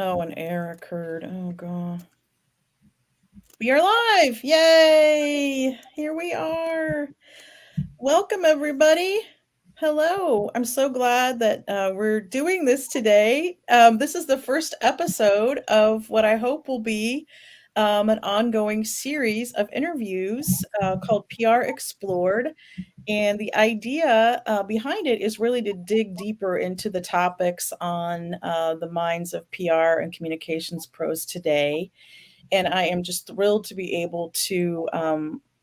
Oh, an error occurred. Oh, God. We are live. Yay. Here we are. Welcome, everybody. Hello. I'm so glad that we're doing this today. This is the first episode of what I hope will be an ongoing series of interviews called PR Explored. And the idea behind it is really to dig deeper into the topics on the minds of PR and communications pros today. And I am just thrilled to be able to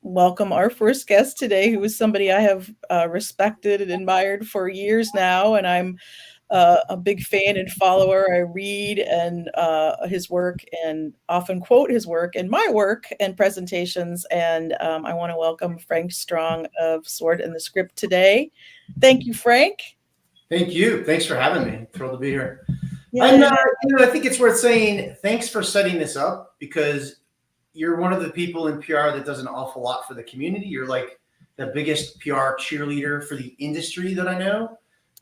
welcome our first guest today, who is somebody I have respected and admired for years now. And I'm a big fan and follower. I read and his work and often quote his work in my work and presentations. And I want to welcome Frank Strong of Sword in the Script today. Thank you, Frank. Thank you. Thanks for having me. Thrilled to be here. And Yeah. I think it's worth saying thanks for setting this up because you're one of the people in PR that does an awful lot for the community. You're like the biggest PR cheerleader for the industry that I know.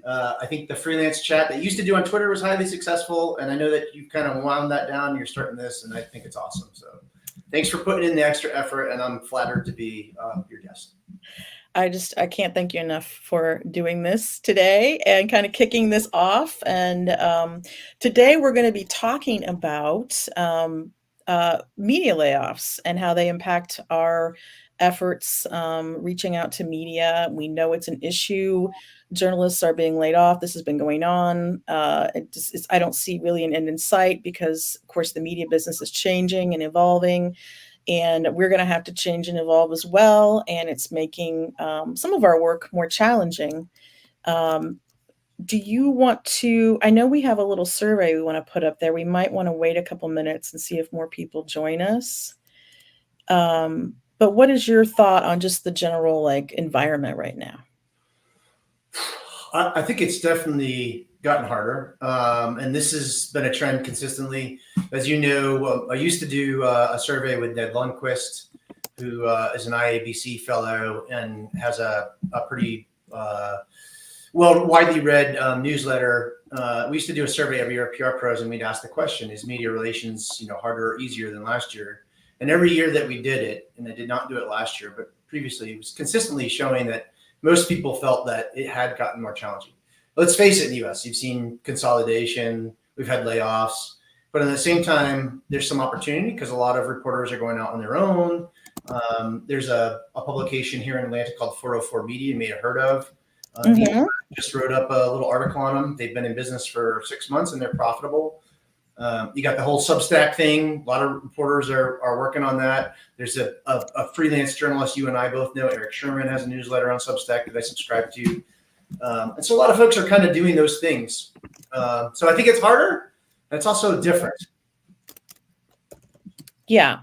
I think the freelance chat that you used to do on Twitter was highly successful, and I know that you've kind of wound that down. You're starting this, and I think it's awesome. So thanks for putting in the extra effort, and I'm flattered to be your guest. I can't thank you enough for doing this today and kind of kicking this off. And today we're going to be talking about media layoffs and how they impact our efforts reaching out to media. We know it's an issue. Journalists are being laid off. This has been going on. I don't see really an end in sight because, of course, the media business is changing and evolving, and we're going to have to change and evolve as well. And it's making some of our work more challenging. Do you want to? I know we have a little survey we want to put up there. We might want to wait a couple minutes and see if more people join us. But what is your thought on just the general environment right now? I think it's definitely gotten harder, and this has been a trend consistently. As you know, I used to do a survey with Ned Lundquist, who is an IABC fellow and has a pretty widely read newsletter. We used to do a survey every year of PR pros, and we'd ask the question: is media relations, harder or easier than last year? And every year that we did it, and I did not do it last year, but previously, it was consistently showing that most people felt that it had gotten more challenging. Let's face it, in the US, you've seen consolidation, we've had layoffs, but at the same time, there's some opportunity because a lot of reporters are going out on their own. There's a publication here in Atlanta called 404 Media, you may have heard of. Just wrote up a little article on them. They've been in business for 6 months and they're profitable. You got the whole Substack thing. A lot of reporters are working on that. There's a freelance journalist you and I both know, Eric Sherman, has a newsletter on Substack that I subscribe to. And so a lot of folks are kind of doing those things. So I think it's harder. And it's also different. Yeah.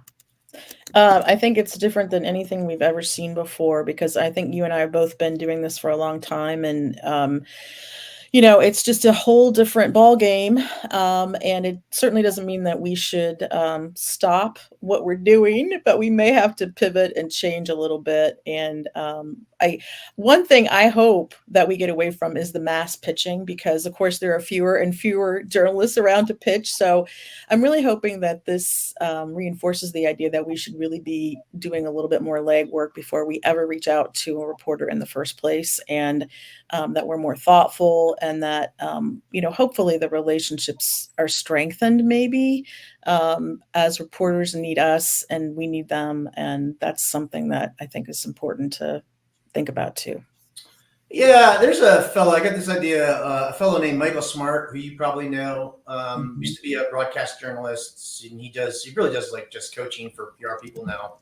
I think it's different than anything we've ever seen before because I think you and I have both been doing this for a long time, and it's just a whole different ball game, and it certainly doesn't mean that we should stop what we're doing, but we may have to pivot and change a little bit. And one thing I hope that we get away from is the mass pitching, because of course there are fewer and fewer journalists around to pitch. So I'm really hoping that this reinforces the idea that we should really be doing a little bit more legwork before we ever reach out to a reporter in the first place, and that we're more thoughtful, and that hopefully the relationships are strengthened maybe as reporters need us and we need them, and that's something that I think is important to think about too. Yeah, there's a fellow, I got this idea, a fellow named Michael Smart, who you probably know, used to be a broadcast journalist, and he really does like just coaching for PR people now.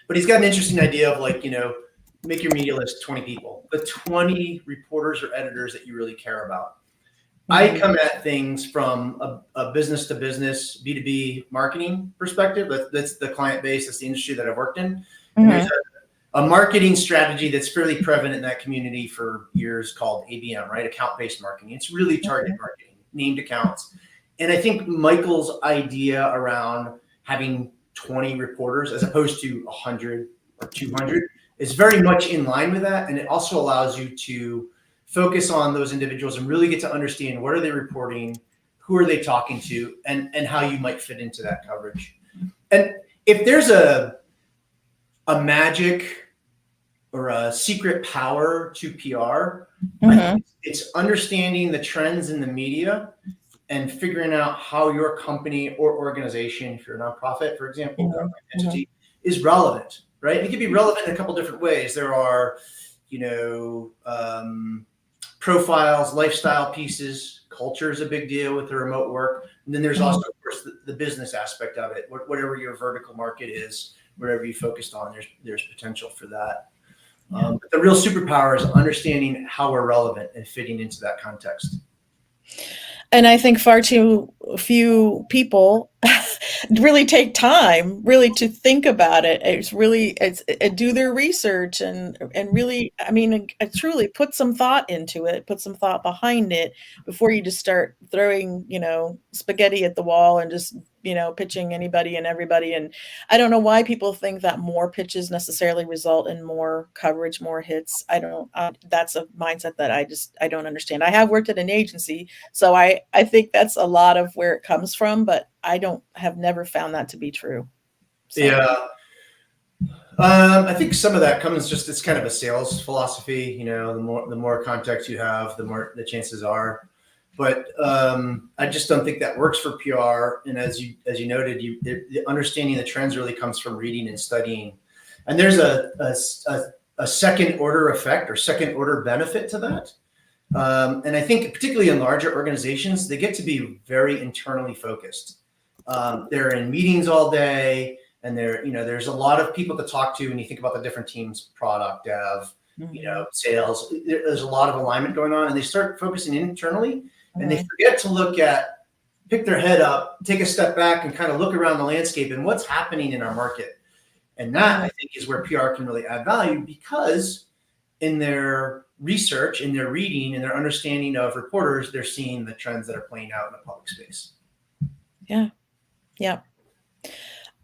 But he's got an interesting idea of make your media list 20 people, the 20 reporters or editors that you really care about. I come at things from a business to business, B2B marketing perspective. That's the client base, that's the industry that I've worked in. And there's a marketing strategy that's fairly prevalent in that community for years called ABM, right? Account-based marketing. It's really target marketing, named accounts. And I think Michael's idea around having 20 reporters as opposed to 100 or 200 is very much in line with that. And it also allows you to focus on those individuals and really get to understand what are they reporting, who are they talking to, and how you might fit into that coverage. And if there's a magic or a secret power to PR, I think it's understanding the trends in the media and figuring out how your company or organization, if you're a nonprofit, for example, government entity, is relevant, right? It can be relevant in a couple different ways. There are, profiles, lifestyle pieces, culture is a big deal with the remote work. And then there's also, of course, the business aspect of it. Whatever your vertical market is, whatever you focused on, there's potential for that. But the real superpower is understanding how we're relevant and fitting into that context. And I think far too few people really take time really to think about it. It's do their research and really, I mean, truly put some thought into it, put some thought behind it before you just start throwing, spaghetti at the wall and just, pitching anybody and everybody. And I don't know why people think that more pitches necessarily result in more coverage, more hits. That's a mindset that I don't understand. I have worked at an agency, so I think that's a lot of where it comes from, but I have never found that to be true. So. Yeah. I think some of that comes it's kind of a sales philosophy. The more contacts you have, the more the chances are. But I just don't think that works for PR. And as you noted, the understanding the trends really comes from reading and studying. And there's a second order effect or second order benefit to that. And I think particularly in larger organizations, they get to be very internally focused. They're in meetings all day, and there's a lot of people to talk to when you think about the different teams, product, dev, sales. There's a lot of alignment going on, and they start focusing internally, and they forget to pick their head up, take a step back, and kind of look around the landscape and what's happening in our market. And that, I think, is where PR can really add value, because in their research, in their reading, in their understanding of reporters, they're seeing the trends that are playing out in the public space. Yeah. Yeah.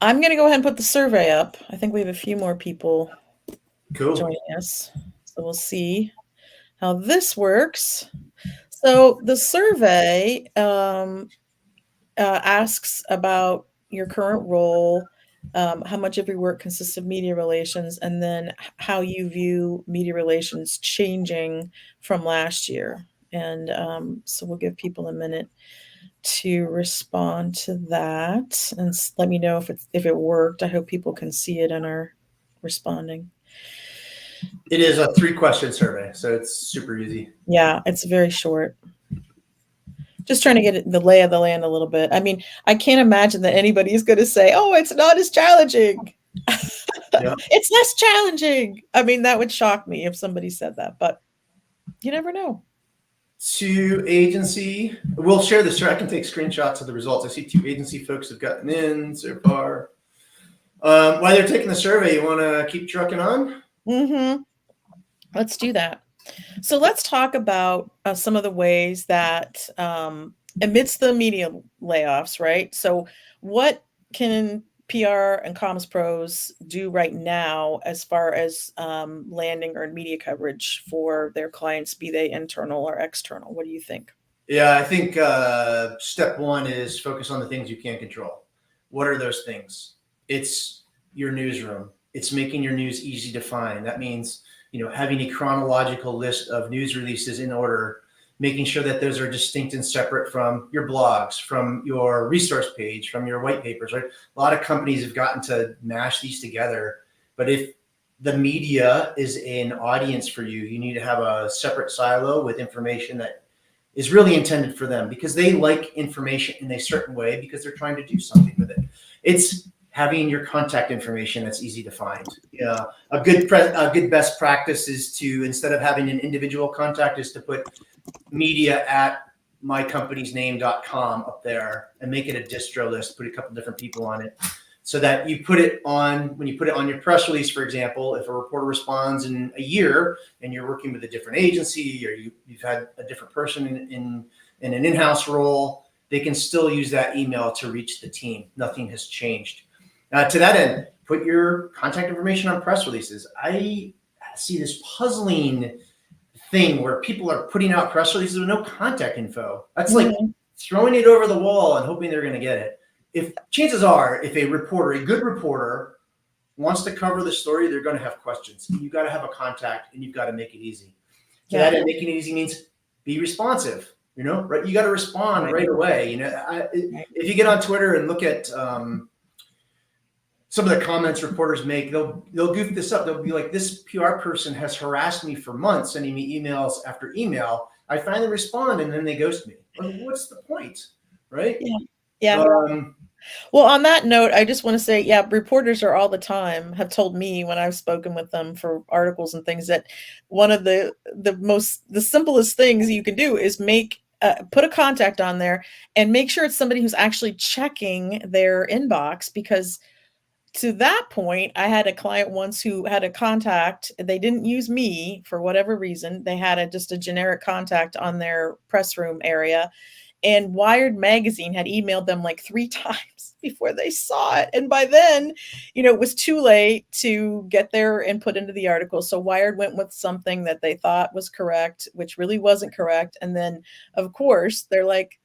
I'm going to go ahead and put the survey up. I think we have a few more people joining us. So we'll see how this works. So the survey asks about your current role, how much of your work consists of media relations, and then how you view media relations changing from last year. And so we'll give people a minute to respond to that and let me know if it worked. I hope people can see it and are responding. It is a 3-question survey, so it's super easy. Yeah, it's very short. Just trying to get the lay of the land a little bit. I mean, I can't imagine that anybody is going to say, "Oh, it's not as challenging." Yeah. It's less challenging. I mean, that would shock me if somebody said that, but you never know. To agency, we'll share this. I can take screenshots of the results. I see 2 agency folks have gotten in so far. While they're taking the survey, you want to keep trucking on? Mm-hmm. Let's do that. So let's talk about some of the ways that amidst the media layoffs, right? So what can PR and comms pros do right now as far as landing earned media coverage for their clients, be they internal or external? What do you think? Yeah, I think step 1 is focus on the things you can't control. What are those things? It's your newsroom. It's making your news easy to find. That means having a chronological list of news releases in order, making sure that those are distinct and separate from your blogs, from your resource page, from your white papers, right? A lot of companies have gotten to mash these together, but if the media is an audience for you, you need to have a separate silo with information that is really intended for them, because they like information in a certain way because they're trying to do something with it. It's having your contact information that's easy to find. A good best practice is to, instead of having an individual contact, is to put media@mycompaniesname.com up there and make it a distro list, put a couple different people on it, so that you put it on, when you put it on your press release, for example, if a reporter responds in a year and you're working with a different agency, or you've had a different person in an in-house role, they can still use that email to reach the team. Nothing has changed. To that end, put your contact information on press releases. I see this puzzling thing where people are putting out press releases with no contact info. That's like throwing it over the wall and hoping they're going to get it. If chances are, if a reporter, a good reporter, wants to cover the story, they're going to have questions. You got to have a contact, and you've got to make it easy. So that making it easy means be responsive. Right? You got to respond right away. If you get on Twitter and look at some of the comments reporters make, they'll goof this up. They'll be like, "This PR person has harassed me for months, sending me emails after email. I finally respond, and then they ghost me. Well, what's the point, right?" Yeah. Well, on that note, I just want to say, yeah, reporters are all the time have told me when I've spoken with them for articles and things that one of the simplest things you can do is put a contact on there and make sure it's somebody who's actually checking their inbox, because to that point, I had a client once who had a contact. They didn't use me for whatever reason. They had just a generic contact on their press room area. And Wired magazine had emailed them like 3 times before they saw it. And by then, it was too late to get their input into the article. So Wired went with something that they thought was correct, which really wasn't correct. And then, of course, they're like,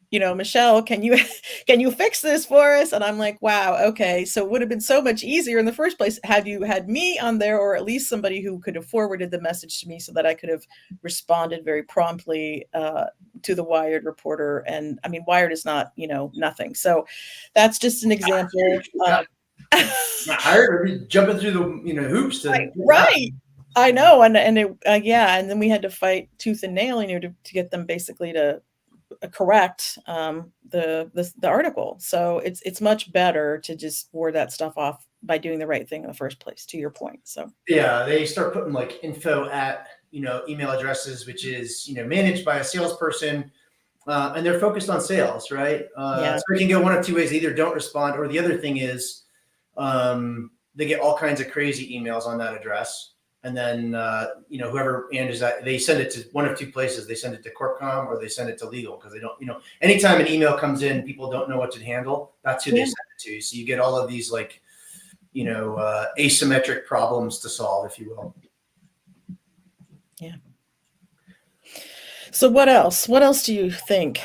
"Michelle, can you fix this for us?" And I'm like, wow, okay. So it would have been so much easier in the first place had you had me on there, or at least somebody who could have forwarded the message to me so that I could have responded very promptly to the Wired reporter. And I mean, Wired is not, nothing. So that's just an example. Not hired, jumping through the hoops. Right. I know. And then we had to fight tooth and nail, to get them basically to correct the article. So it's much better to just ward that stuff off by doing the right thing in the first place, to your point. So yeah, they start putting like info at email addresses, which is managed by a salesperson, and they're focused on sales, right? So it can go one of two ways: either don't respond, or the other thing is they get all kinds of crazy emails on that address. And then, whoever answers that, they send it to one of two places. They send it to CorpCom, or they send it to legal, because they don't, anytime an email comes in, people don't know what to handle. That's who they send it to. So you get all of these like, asymmetric problems to solve, if you will. Yeah. So what else? What else do you think?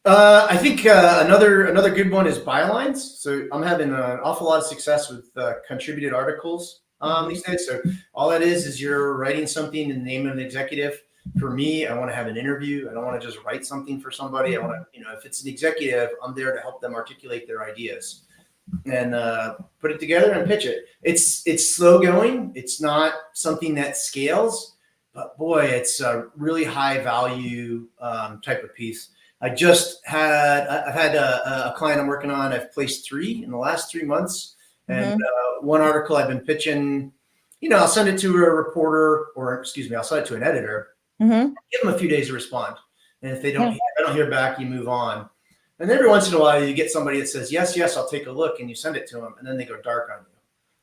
I think another good one is bylines. So I'm having an awful lot of success with contributed articles these days. So all that is you're writing something in the name of an executive. For me, I want to have an interview. I don't want to just write something for somebody. I want to, if it's an executive, I'm there to help them articulate their ideas and put it together and pitch it. It's slow going. It's not something that scales, but boy, it's a really high value type of piece. I've had a client I'm working on. I've placed 3 in the last 3 months. And one article I've been pitching, I'll send it to a reporter, I'll send it to an editor. Give them a few days to respond. And if I don't hear back, you move on. And every once in a while, you get somebody that says, yes, I'll take a look, and you send it to them, and then they go dark on you.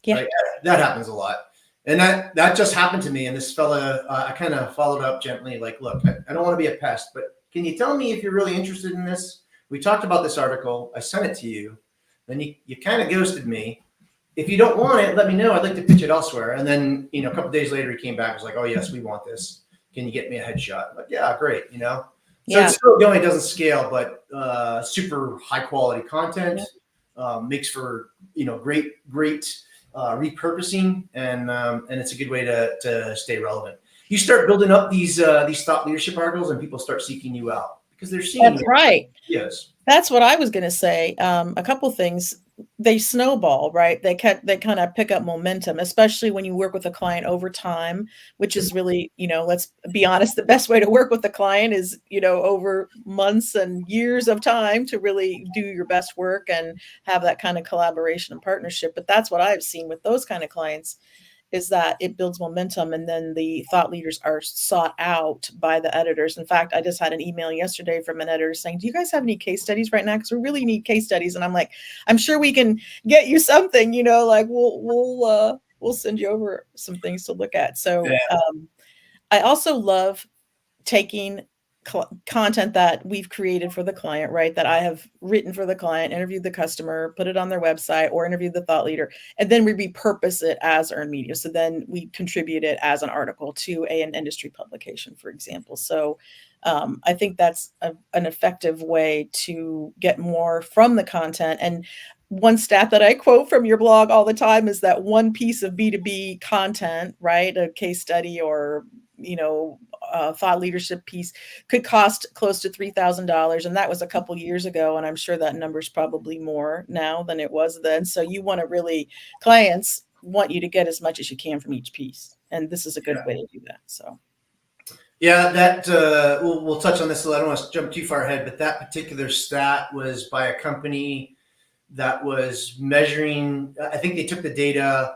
Yeah. Right? That happens a lot. And that just happened to me. And this fella, I kind of followed up gently, like, look, I don't want to be a pest, but can you tell me if you're really interested in this? We talked about this article. I sent it to you. Then you kind of ghosted me. If you don't want it, let me know. I'd like to pitch it elsewhere. And then, a couple of days later, he came back. Was like, oh, yes, we want this. Can you get me a headshot? I'm like, yeah, great. So it's still going. It doesn't scale, but super high quality content makes for, great repurposing. And it's a good way to stay relevant. You start building up these thought leadership articles, and people start seeking you out because they're seeing. That's right. Yes. That's what I was going to say. A couple things. They snowball, right? They kind of pick up momentum, especially when you work with a client over time, which is really, let's be honest, the best way to work with a client is, over months and years of time to really do your best work and have that kind of collaboration and partnership. But that's what I've seen with those kind of clients, is that it builds momentum, and then the thought leaders are sought out by the editors. In fact, I just had an email yesterday from an editor saying, do you guys have any case studies right now? Because we really need case studies. And I'm like, I'm sure we can get you something, like we'll send you over some things to look at. So I also love taking content that we've created for the client, right? That I have written for the client, interviewed the customer, put it on their website, or interviewed the thought leader, and then we repurpose it as earned media. So then we contribute it as an article to an industry publication, for example. So I think that's an effective way to get more from the content. And one stat that I quote from your blog all the time is that one piece of B2B content, right, a case study or thought leadership piece could cost close to $3,000. And that was a couple years ago. And I'm sure that number's probably more now than it was then. So you want to really, clients want you to get as much as you can from each piece. And this is a good way to do that. So. Yeah, that we'll touch on this. I don't want to jump too far ahead, but that particular stat was by a company that was measuring. I think they took the data.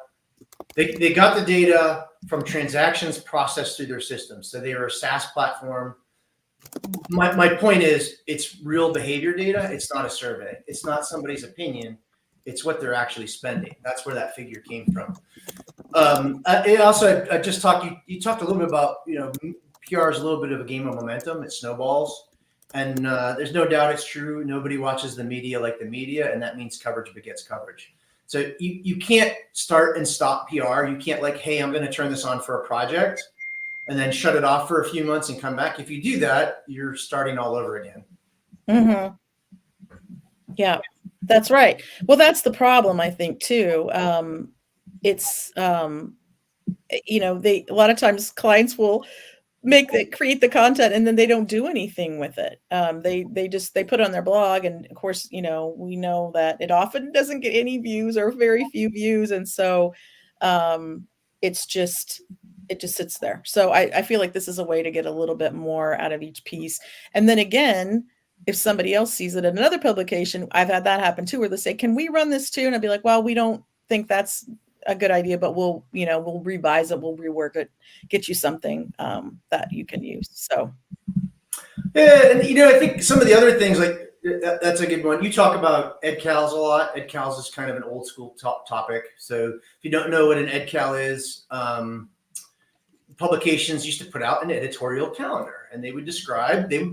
They got the data from transactions processed through their system. So they were a SaaS platform. My point is, it's real behavior data. It's not a survey. It's not somebody's opinion. It's what they're actually spending. That's where that figure came from. I just talked. You talked a little bit about PR is a little bit of a game of momentum. It snowballs, and there's no doubt it's true. Nobody watches the media like the media, and that means coverage begets coverage. So you can't start and stop PR. You can't hey, I'm going to turn this on for a project and then shut it off for a few months and come back. If you do that, you're starting all over again. Mm-hmm. Yeah, that's right. Well, that's the problem, I think, too. It's, a lot of times clients will create the content and then they don't do anything with it. They put it on their blog, and of course, we know that it often doesn't get any views or very few views, and so it just sits there. So I feel like this is a way to get a little bit more out of each piece. And then again, if somebody else sees it in another publication, I've had that happen too, where they say, "Can we run this too?" And I'd be like, "Well, we don't think that's a good idea, but we'll revise it, we'll rework it, get you something that you can use." So, yeah, and I think some of the other things that's a good one. You talk about EdCals a lot. EdCals is kind of an old school topic. So if you don't know what an EdCal is, publications used to put out an editorial calendar, and they would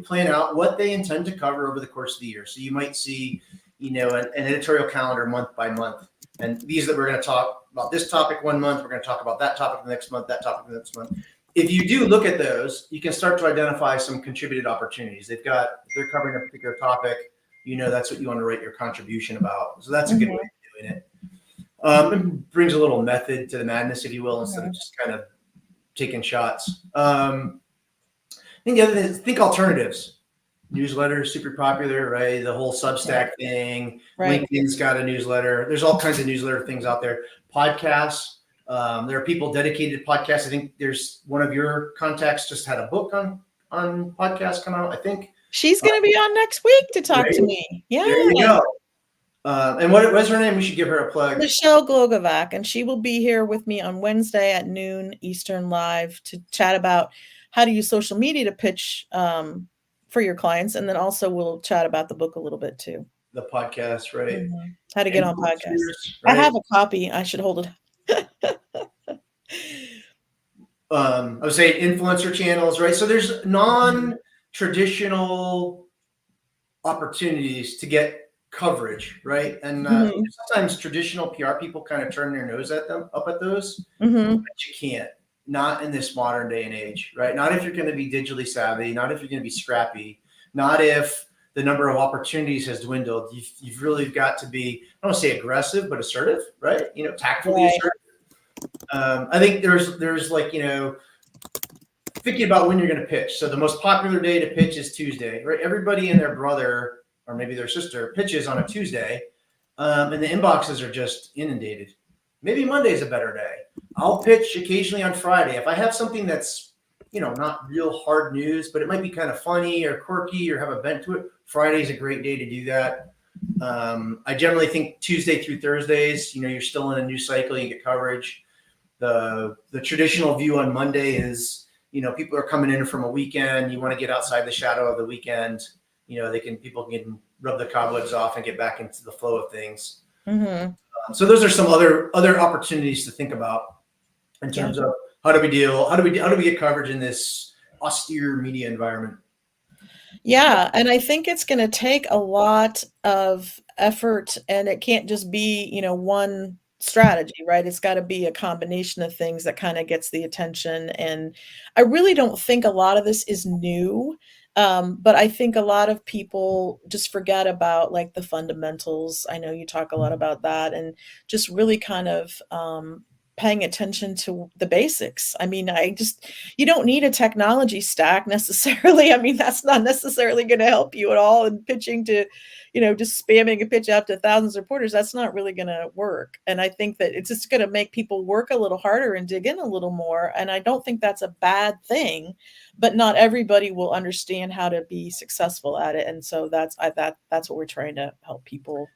plan out what they intend to cover over the course of the year. So you might see, an editorial calendar month by month. And these that we're going to talk about this topic one month, we're going to talk about that topic the next month, that topic the next month. If you do look at those, you can start to identify some contributed opportunities. If they're covering a particular topic, that's what you want to write your contribution about. So that's a good way of doing it. It brings a little method to the madness, if you will, instead of just kind of taking shots. I think the other thing is, think alternatives. Newsletter is super popular, right? The whole Substack thing. Right. LinkedIn's got a newsletter. There's all kinds of newsletter things out there. Podcasts. There are people dedicated to podcasts. I think there's one of your contacts just had a book on podcasts come out, I think. She's going to be on next week to talk to me. Yeah. There you go. And what's her name? We should give her a plug. Michelle Glogovac, and she will be here with me on Wednesday at noon Eastern live to chat about how to use social media to pitch for your clients. And then also we'll chat about the book a little bit too. The podcast, right? Mm-hmm. How to get on podcasts. Right? I have a copy. I should hold it. I would say influencer channels, right? So there's non-traditional opportunities to get coverage, right? And sometimes traditional PR people kind of turn their nose at those, but you can't. Not in this modern day and age, right? Not if you're going to be digitally savvy, not if you're going to be scrappy, not if the number of opportunities has dwindled. You've really got to be, I don't want to say aggressive, but assertive, right? Tactfully assertive. I think there's thinking about when you're going to pitch. So the most popular day to pitch is Tuesday, right? Everybody and their brother or maybe their sister pitches on a Tuesday, and the inboxes are just inundated. Maybe Monday's a better day. I'll pitch occasionally on Friday. If I have something that's, not real hard news, but it might be kind of funny or quirky or have a bent to it, Friday's a great day to do that. I generally think Tuesday through Thursdays, you're still in a news cycle, you get coverage. The traditional view on Monday is, people are coming in from a weekend. You want to get outside the shadow of the weekend. People can rub the cobwebs off and get back into the flow of things. Mm-hmm. So those are some other opportunities to think about in terms of how do we get coverage in this austere media environment. Yeah, and I think it's going to take a lot of effort, and it can't just be, one strategy, right? It's got to be a combination of things that kind of gets the attention. And I really don't think a lot of this is new. But I think a lot of people just forget about like the fundamentals. I know you talk a lot about that, and just really kind of paying attention to the basics. I mean, you don't need a technology stack necessarily. I mean, that's not necessarily going to help you at all in pitching to, just spamming a pitch out to thousands of reporters. That's not really going to work. And I think that it's just going to make people work a little harder and dig in a little more. And I don't think that's a bad thing, but not everybody will understand how to be successful at it. And so that's what we're trying to help people with.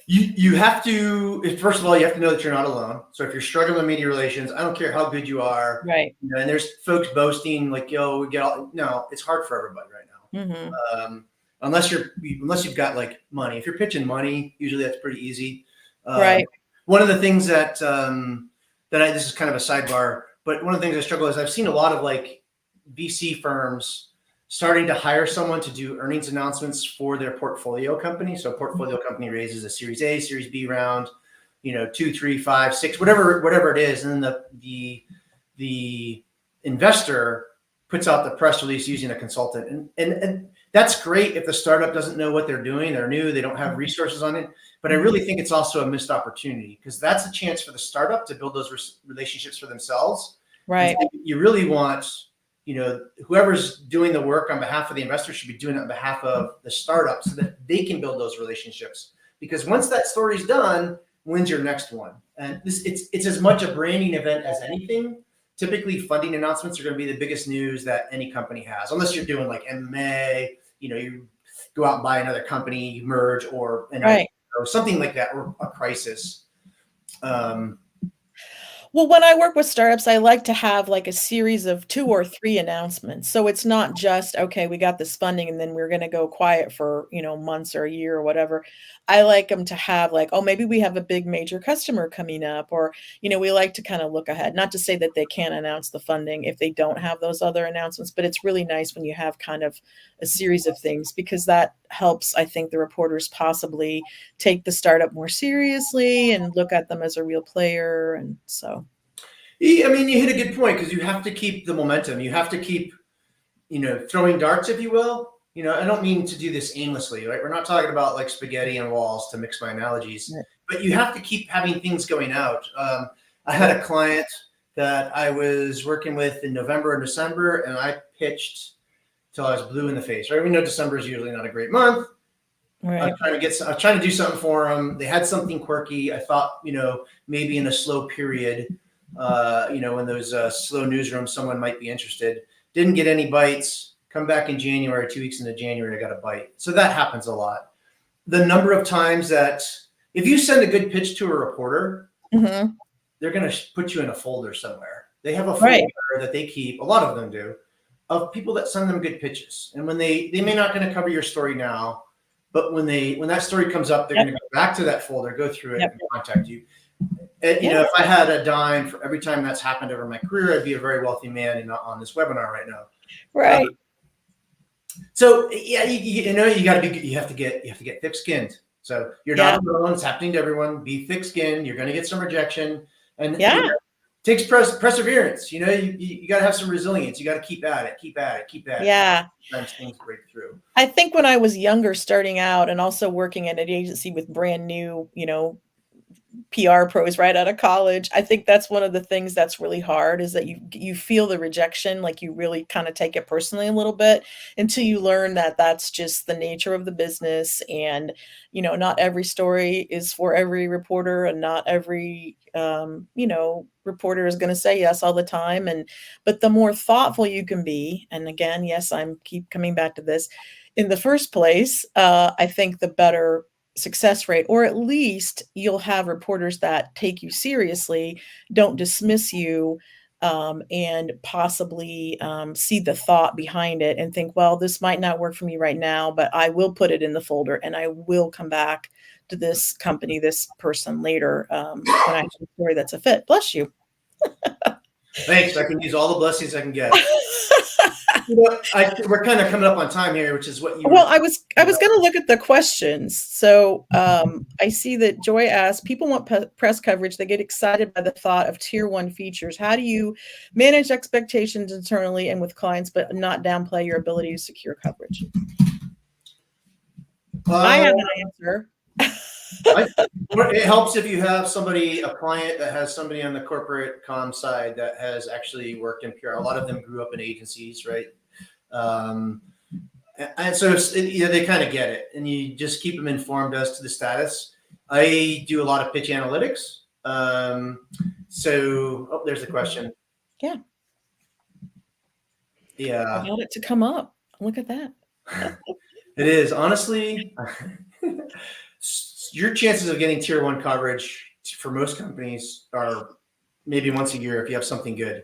You have to, first of all, you have to know that you're not alone. So if you're struggling with media relations, I don't care how good you are. Right. And there's folks boasting like, yo, we get all, no, it's hard for everybody right now. Mm-hmm. Unless you've got like money. If you're pitching money, usually that's pretty easy. Right. One of the things that this is kind of a sidebar, but one of the things I struggle is I've seen a lot of like VC firms starting to hire someone to do earnings announcements for their portfolio company. So a portfolio company raises a Series A, Series B round, 2, 3, 5, 6, whatever it is, and then the investor puts out the press release using a consultant, and that's great if the startup doesn't know what they're doing, they're new, they don't have resources on it. But I really think it's also a missed opportunity because that's a chance for the startup to build those relationships for themselves. Right. So you really want, whoever's doing the work on behalf of the investor should be doing it on behalf of the startup so that they can build those relationships. Because once that story's done, when's your next one? And it's as much a branding event as anything. Typically, funding announcements are going to be the biggest news that any company has, unless you're doing like MMA, you go out and buy another company, you merge, or something like that, or a crisis. Well, when I work with startups, I like to have like a series of 2 or 3 announcements. So it's not just, okay, we got this funding and then we're going to go quiet for, months or a year or whatever. I like them to have like, oh, maybe we have a big major customer coming up, or, we like to kind of look ahead, not to say that they can't announce the funding if they don't have those other announcements, but it's really nice when you have kind of a series of things because that helps, I think, the reporters possibly take the startup more seriously and look at them as a real player. And so. I mean, you hit a good point because you have to keep the momentum. You have to keep, throwing darts, if you will. I don't mean to do this aimlessly, right? We're not talking about like spaghetti and walls, to mix my analogies, but you have to keep having things going out. I had a client that I was working with in November and December, and I pitched till I was blue in the face, right? We know December is usually not a great month. Right. I was trying to do something for them. They had something quirky. I thought, maybe in a slow period, in those slow newsrooms, someone might be interested. Didn't get any bites. Come back in January, 2 weeks into January, I got a bite. So that happens a lot. The number of times that if you send a good pitch to a reporter, they're going to put you in a folder somewhere. They have a folder that they keep, a lot of them do, of people that send them good pitches. And when they may not going to cover your story now, but when that story comes up, they're going to go back to that folder, go through it, and contact you. And, if I had a dime for every time that's happened over my career, I'd be a very wealthy man on this webinar right now. Right. So yeah, you have to get thick-skinned. So you're not alone. It's happening to everyone. Be thick-skinned. You're going to get some rejection, and it takes perseverance. You got to have some resilience. You got to keep at it. Yeah. Sometimes things break through. I think when I was younger, starting out, and also working at an agency with brand new, PR pros right out of college, I think that's one of the things that's really hard is that you feel the rejection, like you really kind of take it personally a little bit until you learn that that's just the nature of the business. And, not every story is for every reporter, and not every, reporter is going to say yes all the time. But the more thoughtful you can be, and again, yes, I'm keep coming back to this in the first place, I think the better success rate, or at least you'll have reporters that take you seriously, don't dismiss you, and possibly see the thought behind it and think, well, this might not work for me right now, but I will put it in the folder and I will come back to this company, this person later, when I have a story that's a fit. Bless you. Thanks. I can use all the blessings I can get. We're kind of coming up on time here, which is what you Well, were. I was going to look at the questions. So I see that Joy asked, people want press coverage. They get excited by the thought of tier one features. How do you manage expectations internally and with clients, but not downplay your ability to secure coverage? I have an answer. It helps if you have a client that has somebody on the corporate comm side that has actually worked in PR. A lot of them grew up in agencies, right? And so they kind of get it, and you just keep them informed as to the status. I do a lot of pitch analytics. There's the question. Yeah. Yeah. I got it to come up. Look at that. It is, honestly, your chances of getting tier one coverage for most companies are maybe once a year if you have something good.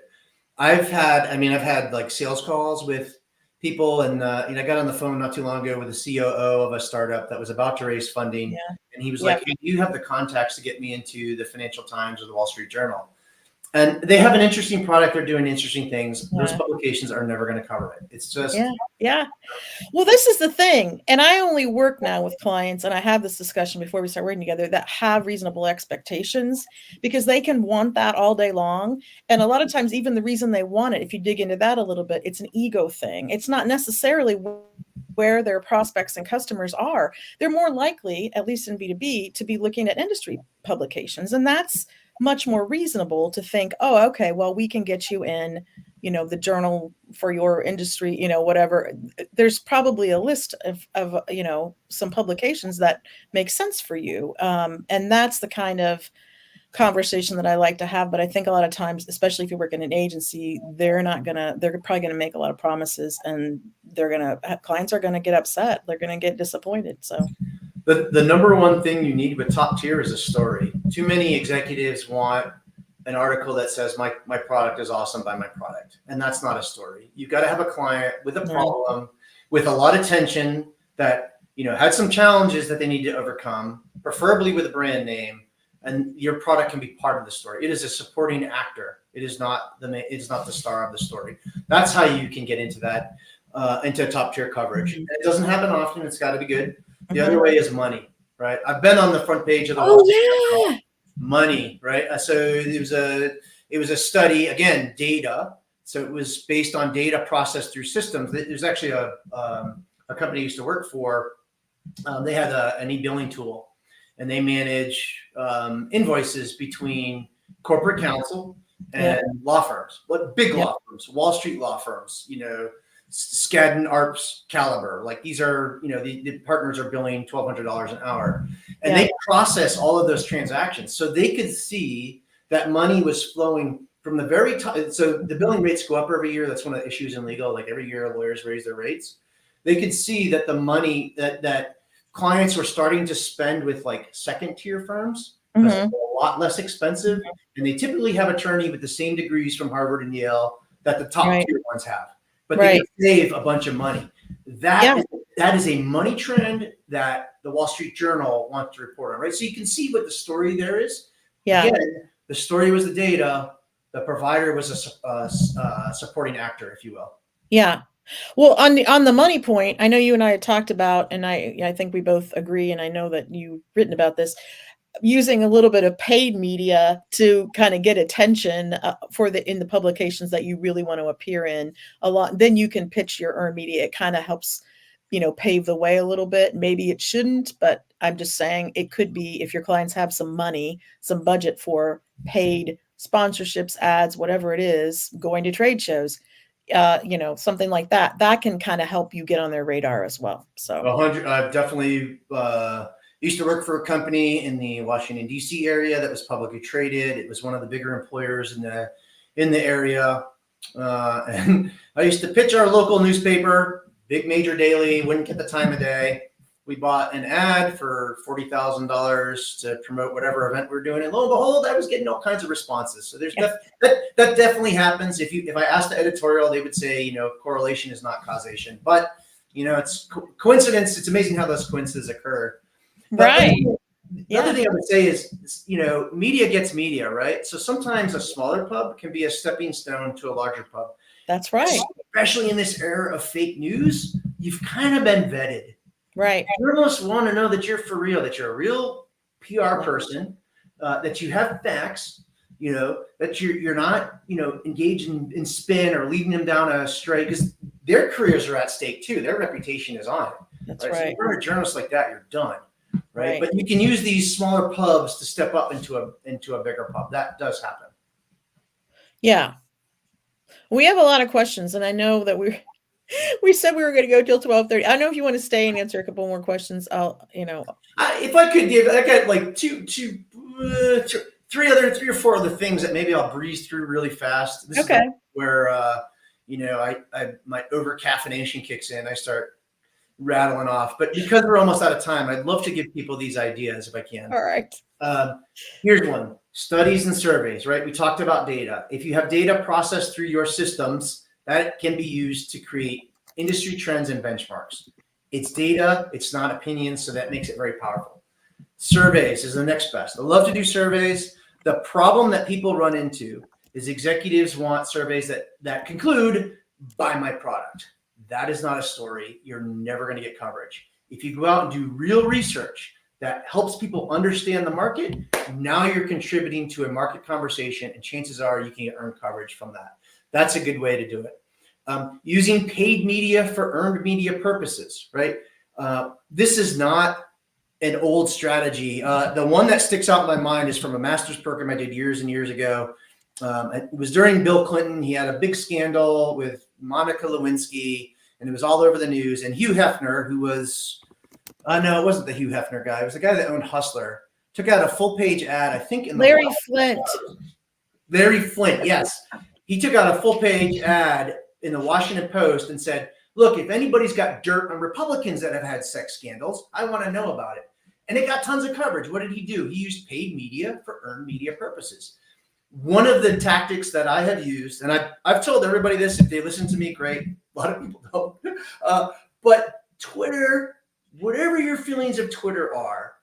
I've had like sales calls with people, and I got on the phone not too long ago with the COO of a startup that was about to raise funding, and he was like, "Hey, you have the contacts to get me into the Financial Times or the Wall Street Journal." And they have an interesting product. They're doing interesting things. Those publications are never going to cover it. It's just yeah. Well, this is the thing. And I only work now with clients, and I have this discussion before we start working together, that have reasonable expectations, because they can want that all day long. And a lot of times, even the reason they want it, if you dig into that a little bit, it's an ego thing. It's not necessarily where their prospects and customers are. They're more likely, at least in B2B, to be looking at industry publications. And that's much more reasonable to think, oh, okay, well, we can get you in, the journal for your industry, whatever. There's probably a list of some publications that make sense for you. And that's the kind of conversation that I like to have. But I think a lot of times, especially if you work in an agency, they're probably going to make a lot of promises, and clients are going to get upset. They're going to get disappointed. So the number one thing you need with top tier is a story. Too many executives want an article that says my product is awesome, buy my product. And that's not a story. You've got to have a client with a problem, with a lot of tension, that, had some challenges that they need to overcome, preferably with a brand name, and your product can be part of the story. It is a supporting actor. It is not the star of the story. That's how you can get into that, into top tier coverage. And it doesn't happen often. It's got to be good. The other way is money, right? I've been on the front page of the Wall Street Journal. Money, right? So it was a study, again, data. So it was based on data processed through systems. There's actually a company I used to work for. They had an e-billing tool, and they manage invoices between corporate counsel and law firms, big law firms, Wall Street law firms, Skadden, Arps, Caliber. Like, these are, the partners are billing $1,200 an hour, and they process all of those transactions. So they could see that money was flowing from the very top. So the billing rates go up every year. That's one of the issues in legal. Like, every year lawyers raise their rates. They could see that the money that clients were starting to spend with like second tier firms was a lot less expensive. And they typically have an attorney with the same degrees from Harvard and Yale that the top tier ones have. But they can save a bunch of money. That is a money trend that the Wall Street Journal wants to report on, right? So you can see what the story there is. Yeah. Again, the story was the data. The provider was a supporting actor, if you will. Yeah. Well, on the money point, I know you and I had talked about, and I think we both agree, and I know that you've written about this, using a little bit of paid media to kind of get attention in the publications that you really want to appear in a lot. Then you can pitch your earned media. It kind of helps, pave the way a little bit. Maybe it shouldn't, but I'm just saying it could be, if your clients have some money, some budget for paid sponsorships, ads, whatever it is, going to trade shows, something like that, that can kind of help you get on their radar as well. So I've definitely used to work for a company in the Washington, D.C. area that was publicly traded. It was one of the bigger employers in the area. And I used to pitch our local newspaper, big major daily, wouldn't get the time of day. We bought an ad for $40,000 to promote whatever event we're doing. And lo and behold, I was getting all kinds of responses. So there's that definitely happens. If I asked the editorial, they would say, correlation is not causation. But, it's coincidence. It's amazing how those coincidences occur. Right. The other thing I would say is, media gets media, right? So sometimes a smaller pub can be a stepping stone to a larger pub. That's right. Especially in this era of fake news, you've kind of been vetted. Right. Journalists want to know that you're for real, that you're a real PR person, that you have facts, that you're not, engaged in spin or leading them down a stray, because their careers are at stake too. Their reputation is on it. That's right. right. So if you're a journalist like that, you're done. Right. But you can use these smaller pubs to step up into a bigger pub. That does happen. Yeah. We have a lot of questions, and I know that we said we were going to go till 12:30. I don't know if you want to stay and answer a couple more questions. I'll, if I could give, I got like three or four other things that maybe I'll breeze through really fast. This okay. is where my over caffeination kicks in. I start rattling off, but because we're almost out of time, I'd love to give people these ideas if I can. All right. Here's one: studies and surveys. Right? We talked about data. If you have data processed through your systems, that can be used to create industry trends and benchmarks. It's data, it's not opinion, so that makes it very powerful. Surveys is the next best. I love to do surveys. The problem that people run into is executives want surveys that conclude, buy my product. That is not a story. You're never going to get coverage. If you go out and do real research that helps people understand the market, now you're contributing to a market conversation, and chances are you can earn coverage from that. That's a good way to do it. Using paid media for earned media purposes, right? This is not an old strategy. The one that sticks out in my mind is from a master's program I did years and years ago. It was during Bill Clinton. He had a big scandal with Monica Lewinsky, and it was all over the news. And Hugh Hefner, who was, no, it wasn't the Hugh Hefner guy. It was the guy that owned Hustler, took out a full page ad, I think in Larry Flint. Larry Flint, yes. He took out a full page ad in the Washington Post and said, look, if anybody's got dirt on Republicans that have had sex scandals, I want to know about it. And it got tons of coverage. What did he do? He used paid media for earned media purposes. One of the tactics that I have used, and I've told everybody this, if they listen to me, great. A lot of people don't. But Twitter, whatever your feelings of Twitter are,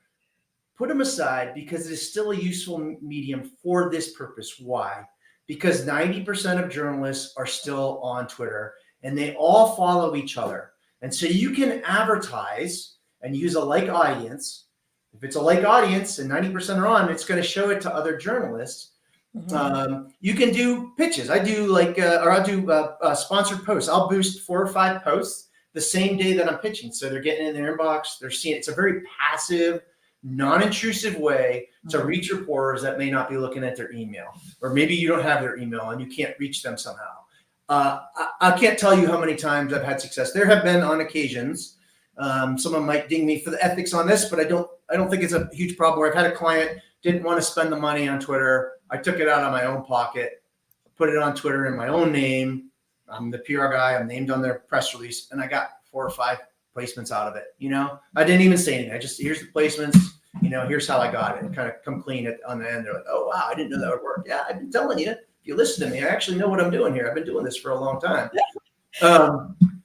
put them aside, because it is still a useful medium for this purpose. Why? Because 90% of journalists are still on Twitter, and they all follow each other. And so you can advertise and use a like audience. If it's a like audience and 90% are on, it's going to show it to other journalists. Mm-hmm. You can do pitches. I do I'll do sponsored posts. I'll boost 4 or 5 posts the same day that I'm pitching. So they're getting in their inbox. They're seeing it's a very passive, non-intrusive way to reach reporters that may not be looking at their email, or maybe you don't have their email and you can't reach them somehow. I can't tell you how many times I've had success. There have been on occasions, someone might ding me for the ethics on this, but I don't think it's a huge problem, where I've had a client didn't want to spend the money on Twitter. I took it out of my own pocket, put it on Twitter in my own name. I'm the PR guy. I'm named on their press release, and I got 4 or 5 placements out of it. I didn't even say anything. I just, here's the placements. Here's how I got it. And kind of come clean on the end. They're like, oh wow, I didn't know that would work. Yeah, I've been telling you. If you listen to me, I actually know what I'm doing here. I've been doing this for a long time.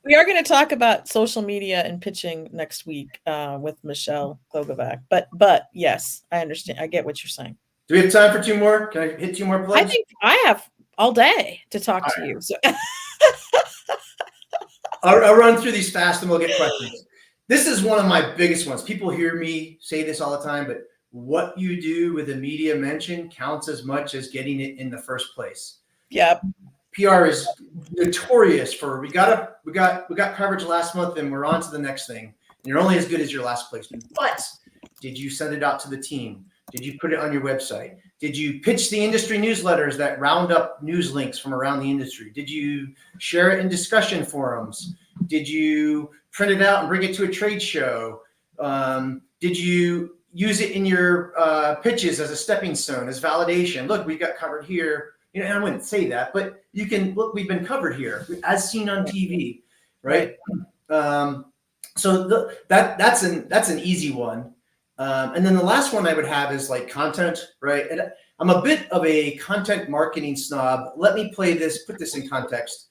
We are going to talk about social media and pitching next week with Michelle Klogovac. But yes, I understand. I get what you're saying. Do we have time for 2 more? Can I hit 2 more plugs? I think I have all day to talk to you. So. I'll run through these fast and we'll get questions. This is one of my biggest ones. People hear me say this all the time, but what you do with a media mention counts as much as getting it in the first place. Yep. PR is notorious for we got coverage last month and we're on to the next thing. You're only as good as your last placement. But did you send it out to the team? Did you put it on your website? Did you pitch the industry newsletters that round up news links from around the industry? Did you share it in discussion forums? Did you print it out and bring it to a trade show? Did you use it in your pitches as a stepping stone, as validation? Look, we got covered here. And I wouldn't say that, but you can look, we've been covered here as seen on TV, right? So that's an easy one. And then the last one I would have is like content, right? And I'm a bit of a content marketing snob. Let me put this in context.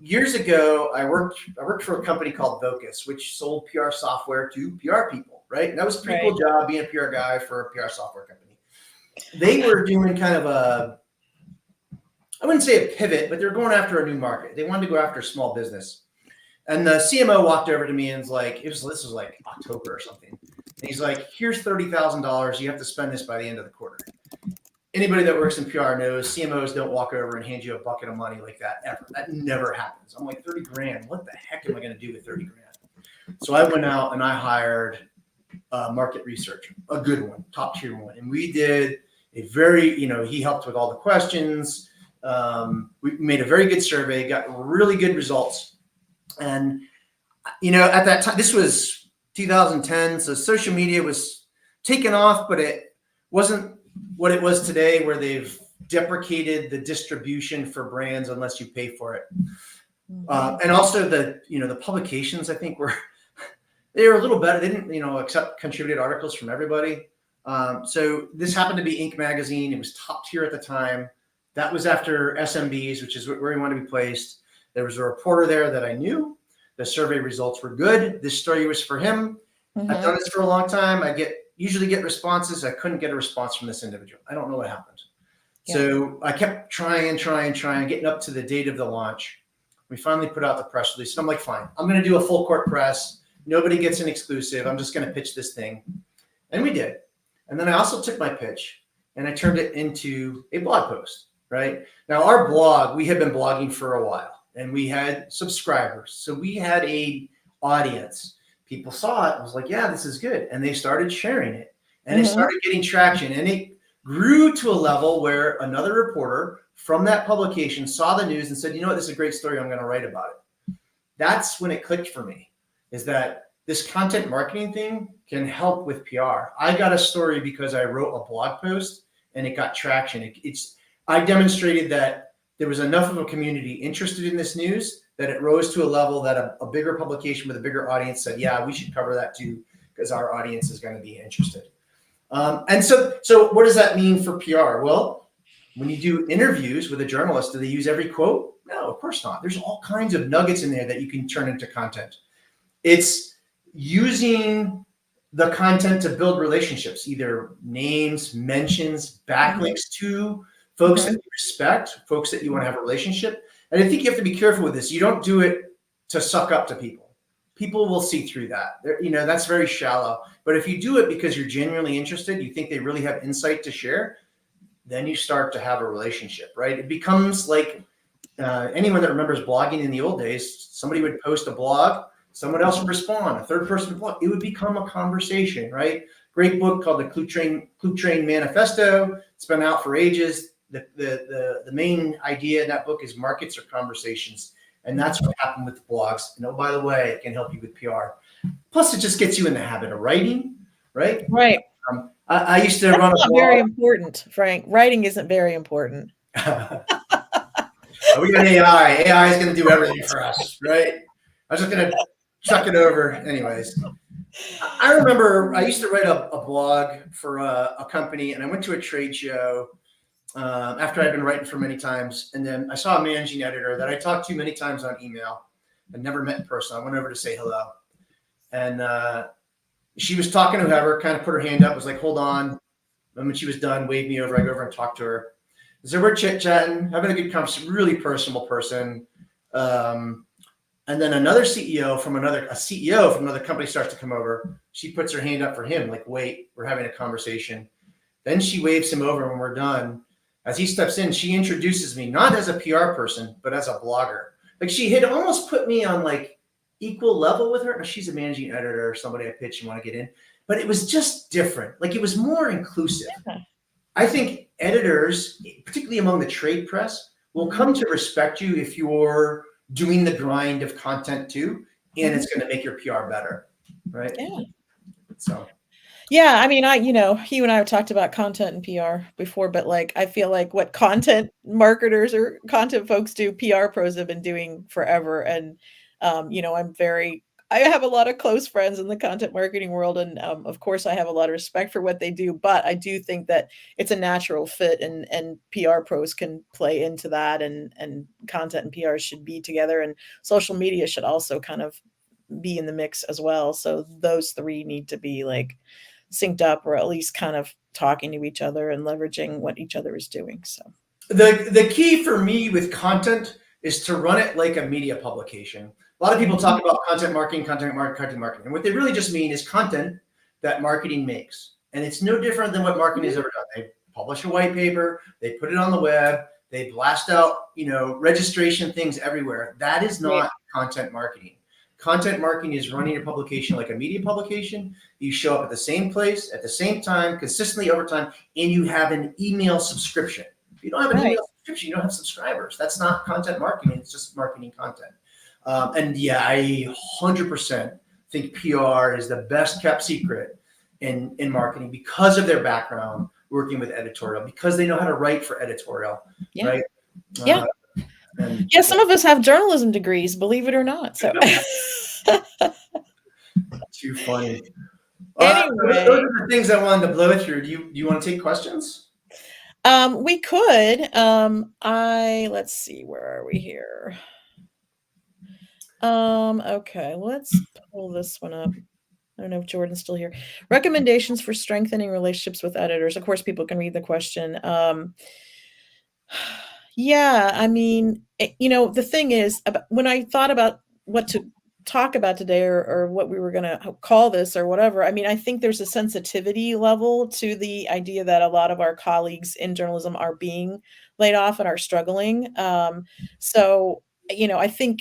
Years ago, I worked for a company called Vocus, which sold PR software to PR people, right? And that was a pretty cool job being a PR guy for a PR software company. They were doing kind of I wouldn't say a pivot, but they're going after a new market. They wanted to go after small business. And the CMO walked over to me and was like, this was like October or something. And he's like, here's $30,000. You have to spend this by the end of the quarter. Anybody that works in PR knows CMOs don't walk over and hand you a bucket of money like that ever. That never happens. I'm like, 30 grand. What the heck am I going to do with 30 grand? So I went out and I hired market research, a good one, top tier one. And we did a very, he helped with all the questions. We made a very good survey, got really good results. And, at that time, this was 2010. So social media was taken off, but it wasn't what it was today, where they've deprecated the distribution for brands unless you pay for it. And also the publications, I think they were a little better. They didn't, accept contributed articles from everybody. So this happened to be Inc. magazine. It was top tier at the time. That was after SMBs, which is where we wanted to be placed. There was a reporter there that I knew. The survey results were good. This story was for him. Mm-hmm. I've done this for a long time. I usually get responses. I couldn't get a response from this individual. I don't know what happened. Yeah. So I kept trying, getting up to the date of the launch. We finally put out the press release. And I'm like, fine, I'm going to do a full court press. Nobody gets an exclusive. I'm just going to pitch this thing. And we did. And then I also took my pitch and I turned it into a blog post, right? Now, our blog, we had been blogging for a while and we had subscribers. So we had a audience. People saw it and was like, yeah, this is good. And they started sharing it and it started getting traction. And it grew to a level where another reporter from that publication saw the news and said, you know what, this is a great story. I'm going to write about it. That's when it clicked for me, is that this content marketing thing can help with PR. I got a story because I wrote a blog post and it got traction. I demonstrated that there was enough of a community interested in this news that it rose to a level that a bigger publication with a bigger audience said, yeah, we should cover that too, because our audience is going to be interested. And so what does that mean for PR? Well, when you do interviews with a journalist, do they use every quote? No, of course not. There's all kinds of nuggets in there that you can turn into content. It's using the content to build relationships, either names, mentions, backlinks to folks that you respect, folks that you want to have a relationship. And I think you have to be careful with this. You don't do it to suck up to people. People will see through that. That's very shallow. But if you do it because you're genuinely interested, you think they really have insight to share, then you start to have a relationship, right? It becomes like anyone that remembers blogging in the old days, somebody would post a blog, someone else would respond, a third person would blog. It would become a conversation, right? Great book called the Clue Train Manifesto. It's been out for ages. The main idea in that book is markets are conversations. And that's what happened with blogs. And by the way, it can help you with PR. Plus, it just gets you in the habit of writing, right? Right. I used to run a blog. Very important, Frank. Writing isn't very important. We got AI. AI is going to do everything for us, right? I was just going to chuck it over. Anyways, I remember I used to write a blog for a company, and I went to a trade show after I'd been writing for many times. And then I saw a managing editor that I talked to many times on email and never met in person. I went over to say hello. And she was talking to whoever, kind of put her hand up, was like, hold on. And when she was done, waved me over. I go over and talk to her. So we're chit-chatting, having a good conversation, really personable person. And then another CEO from another company starts to come over. She puts her hand up for him, like, wait, we're having a conversation. Then she waves him over when we're done. As he steps in, she introduces me, not as a PR person, but as a blogger. Like, she had almost put me on like equal level with her. Now, she's a managing editor or somebody I pitch and want to get in, but it was just different. Like, it was more inclusive. Yeah. I think editors, particularly among the trade press, will come to respect you if you're doing the grind of content too, and it's going to make your PR better, right? Yeah. So. Yeah, I mean, you and I have talked about content and PR before, but like, I feel like what content marketers or content folks do, PR pros have been doing forever. And, I have a lot of close friends in the content marketing world. And of course, I have a lot of respect for what they do, but I do think that it's a natural fit and PR pros can play into that and content and PR should be together. And social media should also kind of be in the mix as well. So those three need to be like synced up, or at least kind of talking to each other and leveraging what each other is doing. So The key for me with content is to run it like a media publication. A lot of people Mhm. talk about content marketing, content marketing. And what they really just mean is content that marketing makes. And it's no different than what marketing has Mhm. ever done. They publish a white paper, they put it on the web, they blast out, registration things everywhere. That is Right. not content marketing. Content marketing is running your publication like a media publication. You show up at the same place, at the same time, consistently over time, and you have an email subscription. If you don't have an Right. email subscription, you don't have subscribers. That's not content marketing. It's just marketing content. And yeah, I 100% think PR is the best kept secret in marketing because of their background working with editorial, because they know how to write for editorial, Yeah. right? Yeah. Uh, and Yeah, some of us have journalism degrees, believe it or not. So too funny. Those anyway, are the things I wanted to blow through. Do you want to take questions? we could. Let's see, where are we here? Okay, let's pull this one up. I don't know if Jordan's still here. Recommendations for strengthening relationships with editors. Of course, people can read the question. Yeah, I mean, the thing is, when I thought about what to talk about today or what we were going to call this or whatever, I mean, I think there's a sensitivity level to the idea that a lot of our colleagues in journalism are being laid off and are struggling. So, I think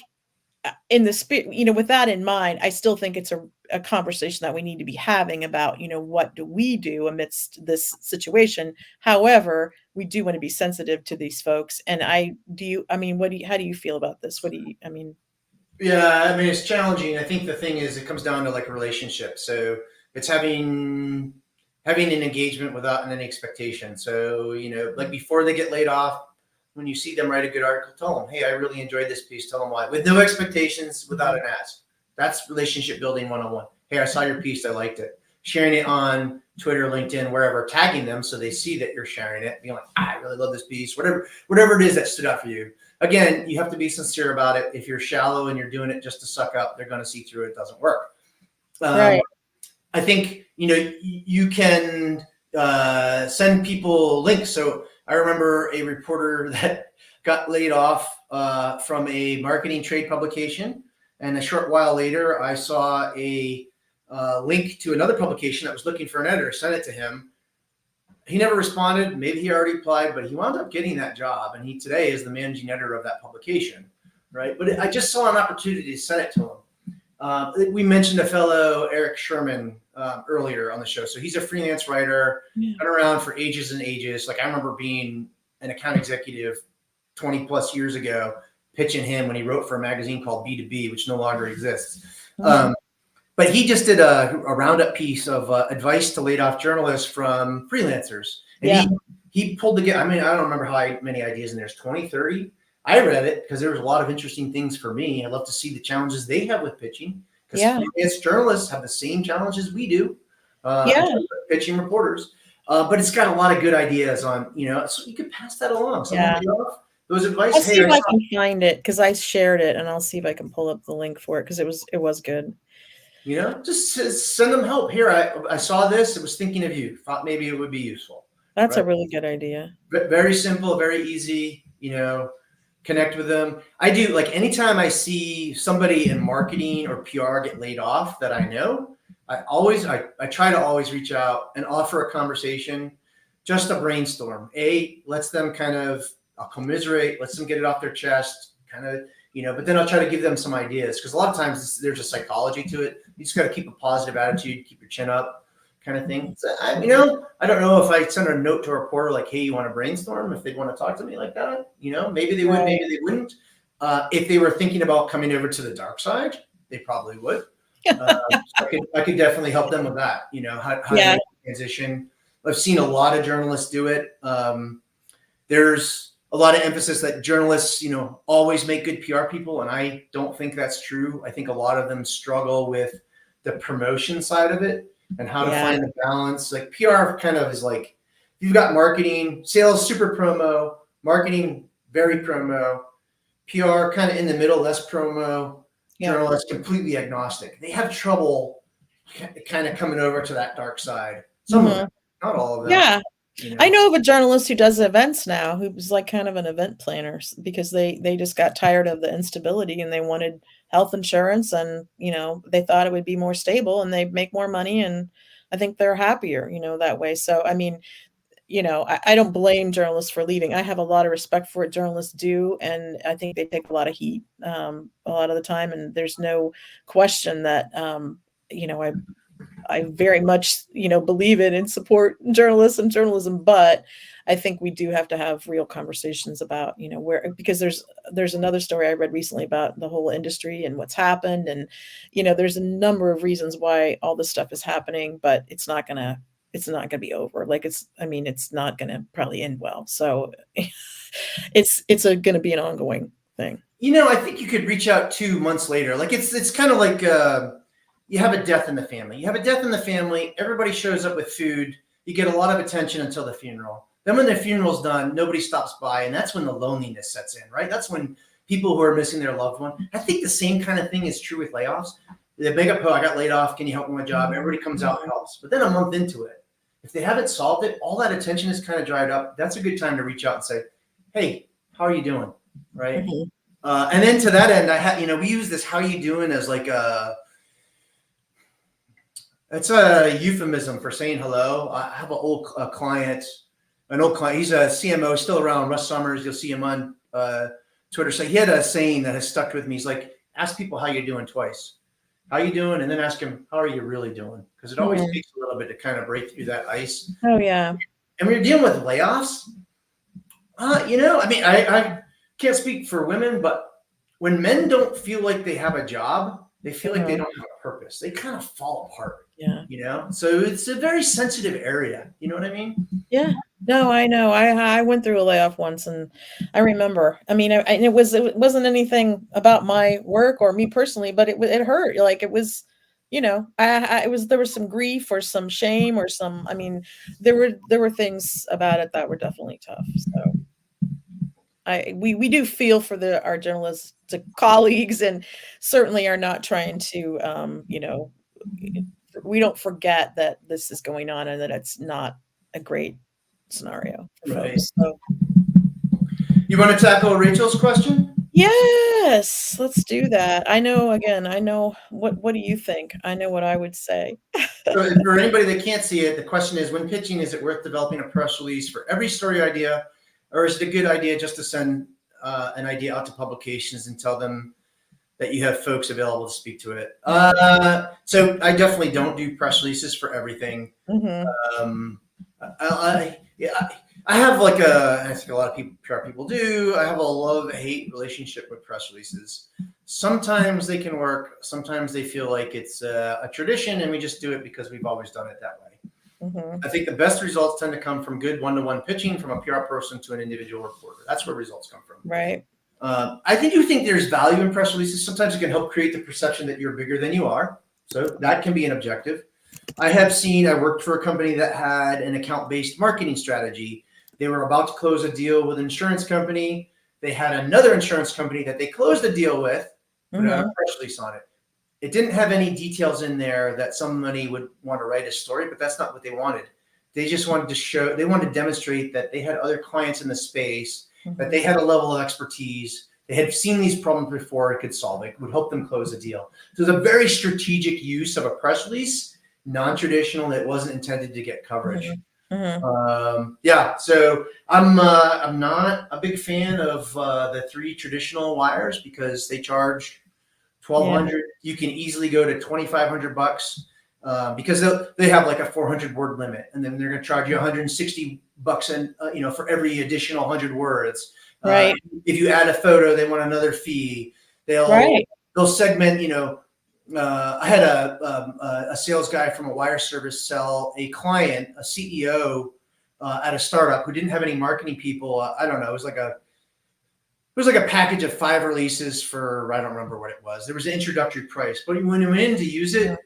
in the spirit, with that in mind, I still think it's a conversation that we need to be having about, what do we do amidst this situation? However, we do want to be sensitive to these folks. And I mean, how do you feel about this? I mean, Yeah, I mean it's challenging. I think the thing is it comes down to like a relationship. So it's having an engagement without an expectation. So, like before they get laid off, when you see them write a good article, tell them, hey, I really enjoyed this piece. Tell them why. With no expectations, without an ask. That's relationship building 101. Hey, I saw your piece, I liked it. Sharing it on Twitter, LinkedIn, wherever, tagging them so they see that you're sharing it, being like, I really love this piece, whatever it is that stood out for you. Again, you have to be sincere about it. If you're shallow and you're doing it just to suck up, they're going to see through it. It doesn't work. right. I think you can send people links. So I remember a reporter that got laid off from a marketing trade publication, and a short while later, I saw a link to another publication that was looking for an editor. Sent it to him. He never responded. Maybe he already applied, but he wound up getting that job, and he today is the managing editor of that publication, right? But I just saw an opportunity to send it to him. We mentioned a fellow, Eric Sherman, earlier on the show. So he's a freelance writer, Yeah. been around for ages and ages. Like I remember being an account executive 20 plus years ago, pitching him when he wrote for a magazine called B2B, which no longer exists. Mhm. But he just did a roundup piece of advice to laid off journalists from freelancers. And Yeah. he pulled together, I mean, I don't remember how many ideas, and there's 20, 30. I read it because there was a lot of interesting things for me. I love to see the challenges they have with pitching, because Yeah. freelance journalists have the same challenges we do in Yeah. terms of pitching reporters. But it's got a lot of good ideas on, so you could pass that along. Someone Yeah. laid off those advice. I'll Hey, see I if I saw, can find it because I shared it, and I'll see if I can pull up the link for it because it was good. just send them help. Here, I saw this. I was thinking of you. Thought maybe it would be useful. That's Right? a really good idea. Very simple, very easy. Connect with them. I do, like, anytime I see somebody in marketing or PR get laid off that I know, I try to always reach out and offer a conversation, just a brainstorm. Lets them kind of, I'll commiserate, lets them get it off their chest, kind of, but then I'll try to give them some ideas, because a lot of times there's a psychology to it. You just got to keep a positive attitude, keep your chin up, kind of thing. So I don't know if I send a note to a reporter like, hey, you want to brainstorm, if they'd want to talk to me like that. Maybe they would, Right. maybe they wouldn't. If they were thinking about coming over to the dark side, they probably would. So I could definitely help them with that. How Yeah. to make the transition. I've seen a lot of journalists do it. There's a lot of emphasis that journalists, always make good PR people, and I don't think that's true. I think a lot of them struggle with the promotion side of it and how to find the balance. Like PR kind of is like, you've got marketing, sales, super promo, marketing, very promo, PR kind of in the middle, less promo, journalists completely agnostic. They have trouble kind of coming over to that dark side. Some of them, not all of them. Yeah. You I know, know of a journalist who does events now who's like kind of an event planner because they just got tired of the instability and they wanted health insurance and they thought it would be more stable and they'd make more money and I think they're happier that way. So I mean, I don't blame journalists for leaving. I have a lot of respect for what journalists do, and I think they take a lot of heat a lot of the time. And there's no question that I very much, believe in and support journalists and journalism, but I think we do have to have real conversations about, where because there's another story I read recently about the whole industry and what's happened and there's a number of reasons why all this stuff is happening, but it's not gonna be over. Like it's not gonna probably end well. So gonna be an ongoing thing. I think you could reach out 2 months later. Like it's kind of like you have a death in the family. You have a death in the family. Everybody shows up with food. You get a lot of attention until the funeral. Then when the funeral's done, nobody stops by, and that's when the loneliness sets in, right? That's when people who are missing their loved one. I think the same kind of thing is true with layoffs. They make up, oh, I got laid off. Can you help me with my job? Everybody comes out and helps. But then a month into it, if they haven't solved it, all that attention is kind of dried up. That's a good time to reach out and say, hey, how are you doing? Right. Mhm. And then to that end, we use this "how you doing" as like it's a euphemism for saying hello. I have an old client. He's a CMO, still around. Russ Summers, you'll see him on Twitter. So he had a saying that has stuck with me. He's like, ask people how you're doing twice. How you doing? And then ask them, how are you really doing? Because it always takes a little bit to kind of break through that ice. Oh yeah. And when you're dealing with layoffs, I can't speak for women, but when men don't feel like they have a job, they feel like they don't have a purpose. They kind of fall apart. Yeah. So it's a very sensitive area. You know what I mean? Yeah. No, I know. I went through a layoff once, and I remember. I mean, it wasn't anything about my work or me personally, but it hurt. Like it was, there was some grief or some shame or some. I mean, there were things about it that were definitely tough. So we do feel for our journalists colleagues, and certainly are not trying to we don't forget that this is going on and that it's not a great scenario for Right. folks. So, You want to tackle Rachel's question? yes, let's do that. I know what do you think? I know what I would say. So for anybody that can't see it, the question is, when pitching, is it worth developing a press release for every story idea, or is it a good idea just to send an idea out to publications and tell them that you have folks available to speak to it? So I definitely don't do press releases for everything. I have I think a lot of PR people do. I have a love-hate relationship with press releases. Sometimes they can work. Sometimes they feel like it's a tradition, and we just do it because we've always done it that way. I think the best results tend to come from good one-to-one pitching from a PR person to an individual reporter. That's where results come from. Right. I do think there's value in press releases. Sometimes it can help create the perception that you're bigger than you are. So that can be an objective. I worked for a company that had an account-based marketing strategy. They were about to close a deal with an insurance company. They had another insurance company that they closed a deal with, put out a press release on it. It didn't have any details in there that somebody would want to write a story, but that's not what they wanted. They just wanted to demonstrate that they had other clients in the space, that they had a level of expertise. They had seen these problems before, it could solve it, would help them close a deal. So it's a very strategic use of a press release, non-traditional, that wasn't intended to get coverage. So I'm not a big fan of the 3 traditional wires because they charge $1,200. You can easily go to $2,500 because they have like a 400 word limit, and then they're going to charge you $160 and for every additional 100 words. Right. If you add a photo, they want another fee. They'll segment. I had a sales guy from a wire service sell a client, a CEO at a startup who didn't have any marketing people. I don't know. It was like a package of 5 releases for, I don't remember what it was. There was an introductory price, but when you went in to use it,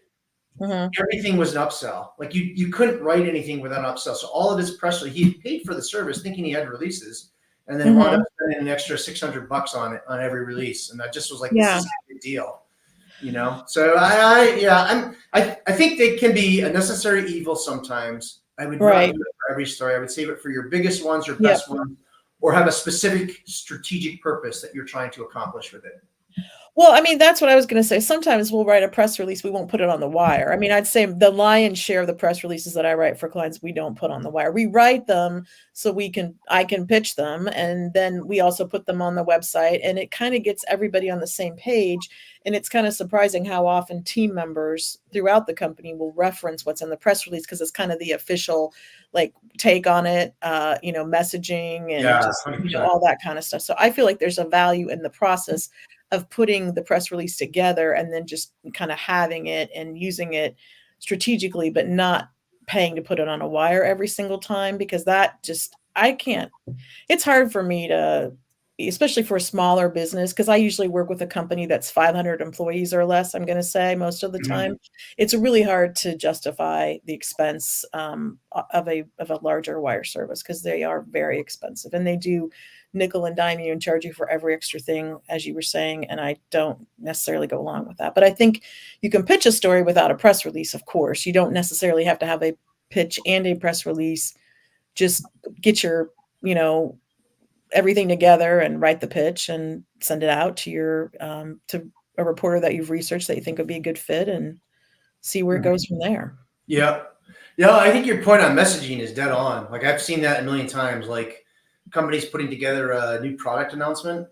everything was an upsell. Like you couldn't write anything without an upsell. So all of his press release, he paid for the service thinking he had releases, and then wound up spending an extra $600 on it on every release. And that just was like, this is a big deal. So I think they can be a necessary evil sometimes. I would not Right. do it for every story. I would save it for your biggest ones or Yep. best ones, or have a specific strategic purpose that you're trying to accomplish with it. Well, I mean, that's what I was going to say. Sometimes we'll write a press release, we won't put it on the wire. I mean, I'd say the lion's share of the press releases that I write for clients, we don't put on the wire. We write them so I can pitch them, and then we also put them on the website, and it kind of gets everybody on the same page. And it's kind of surprising how often team members throughout the company will reference what's in the press release because it's kind of the official like take on it, messaging and Yeah, just, 100%. all that kind of stuff. So I feel like there's a value in the process of putting the press release together and then just kind of having it and using it strategically, but not paying to put it on a wire every single time, because that just, I can't, it's hard for me to, especially for a smaller business, because I usually work with a company that's 500 employees or less, I'm going to say most of the Mhm. time. It's really hard to justify the expense of a larger wire service, because they are very expensive, and they do nickel and dime you and charge you for every extra thing, as you were saying, and I don't necessarily go along with that. But I think you can pitch a story without a press release, of course. You don't necessarily have to have a pitch and a press release. Just get your, you know, everything together and write the pitch and send it out to your to a reporter that you've researched that you think would be a good fit, and see where it goes from there. Yeah. Yeah, I think your point on messaging is dead on. Like I've seen that a million times. Like companies putting together a new product announcement,